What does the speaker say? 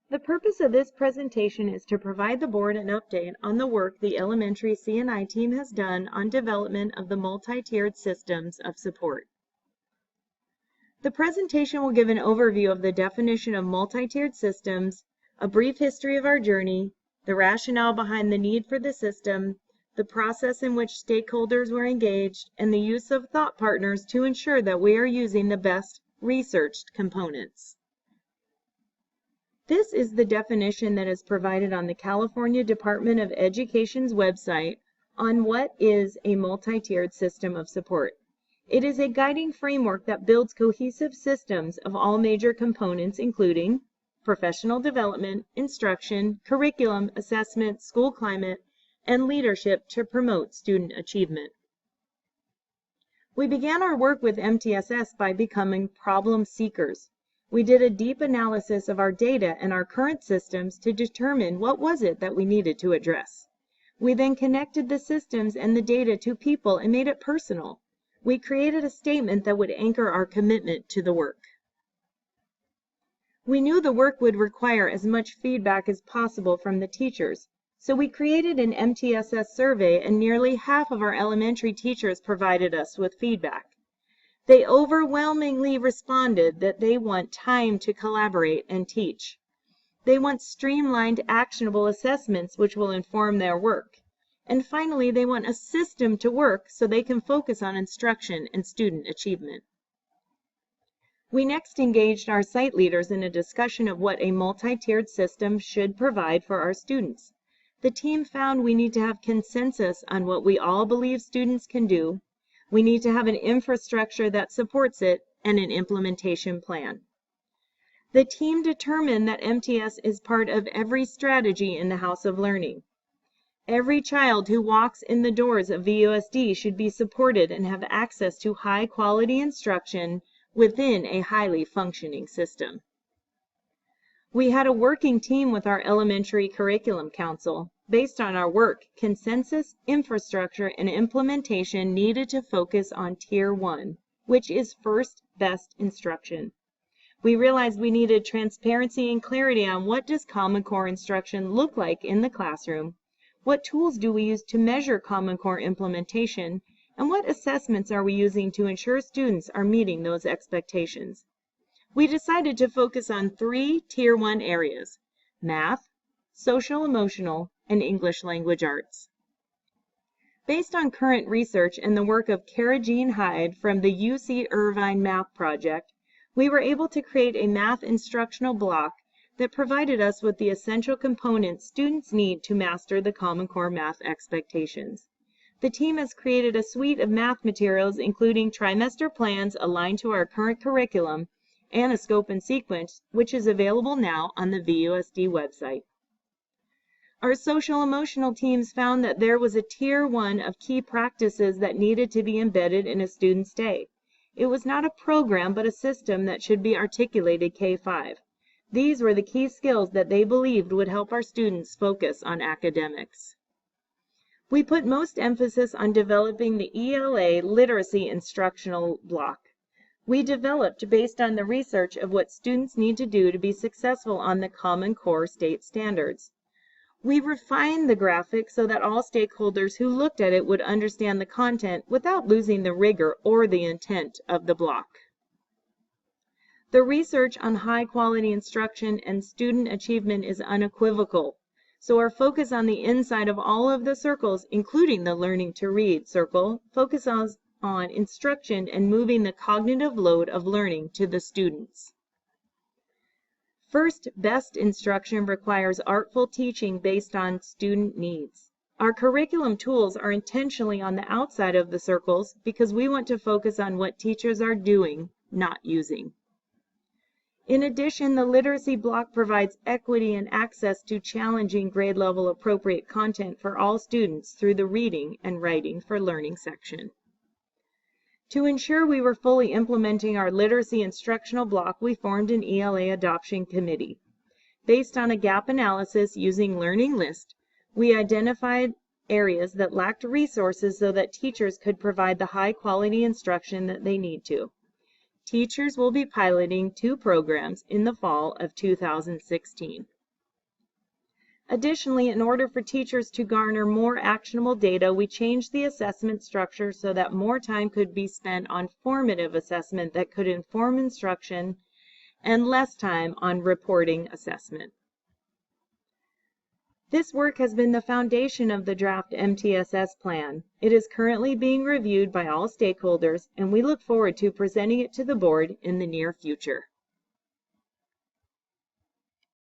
The purpose of this presentation is to provide the board an update on the work the elementary C&I team has done on development of the multi-tiered systems of support. The presentation will give an overview of the definition of multi-tiered systems, a brief history of our journey, the rationale behind the need for the system, the process in which stakeholders were engaged, and the use of thought partners to ensure that we are using the best researched components. This is the definition that is provided on the California Department of Education's website on what is a multi-tiered system of support. It is a guiding framework that builds cohesive systems of all major components, including professional development, instruction, curriculum, assessment, school climate, and leadership to promote student achievement. We began our work with MTSS by becoming problem seekers. We did a deep analysis of our data and our current systems to determine what was it that we needed to address. We then connected the systems and the data to people and made it personal. We created a statement that would anchor our commitment to the work. We knew the work would require as much feedback as possible from the teachers, so we created an MTSS survey, and nearly half of our elementary teachers provided us with feedback. They overwhelmingly responded that they want time to collaborate and teach. They want streamlined, actionable assessments which will inform their work. And finally, they want a system to work so they can focus on instruction and student achievement. We next engaged our site leaders in a discussion of what a multi-tiered system should provide for our students. The team found we need to have consensus on what we all believe students can do. We need to have an infrastructure that supports it and an implementation plan. The team determined that MTS is part of every strategy in the House of Learning. Every child who walks in the doors of VUSD should be supported and have access to high-quality instruction within a highly functioning system. We had a working team with our Elementary Curriculum Council. Based on our work, consensus, infrastructure, and implementation needed to focus on Tier 1, which is first best instruction. We realized we needed transparency and clarity on what does Common Core instruction look like in the classroom, what tools do we use to measure Common Core implementation, and what assessments are we using to ensure students are meeting those expectations. We decided to focus on 3 Tier 1 areas: math, social emotional, and English language arts. Based on current research and the work of Kara Jean Hyde from the UC Irvine Math Project, we were able to create a math instructional block that provided us with the essential components students need to master the Common Core math expectations. The team has created a suite of math materials including trimester plans aligned to our current curriculum and a scope and sequence, which is available now on the VUSD website. Our social emotional teams found that there was a Tier 1 of key practices that needed to be embedded in a student's day. It was not a program but a system that should be articulated K-5. These were the key skills that they believed would help our students focus on academics. We put most emphasis on developing the ELA literacy instructional block. We developed based on the research of what students need to do to be successful on the Common Core state standards. We refined the graphic so that all stakeholders who looked at it would understand the content without losing the rigor or the intent of the block. The research on high-quality instruction and student achievement is unequivocal, so our focus on the inside of all of the circles, including the Learning to Read circle, focuses on instruction and moving the cognitive load of learning to the students. First, best instruction requires artful teaching based on student needs. Our curriculum tools are intentionally on the outside of the circles because we want to focus on what teachers are doing, not using. In addition, the literacy block provides equity and access to challenging grade level appropriate content for all students through the Reading and Writing for Learning section. To ensure we were fully implementing our literacy instructional block, we formed an ELA adoption committee. Based on a gap analysis using Learning List, we identified areas that lacked resources so that teachers could provide the high-quality instruction that they need to. Teachers will be piloting 2 programs in the fall of 2016. Additionally, in order for teachers to garner more actionable data, we changed the assessment structure so that more time could be spent on formative assessment that could inform instruction and less time on reporting assessment. This work has been the foundation of the draft MTSS plan. It is currently being reviewed by all stakeholders, and we look forward to presenting it to the board in the near future.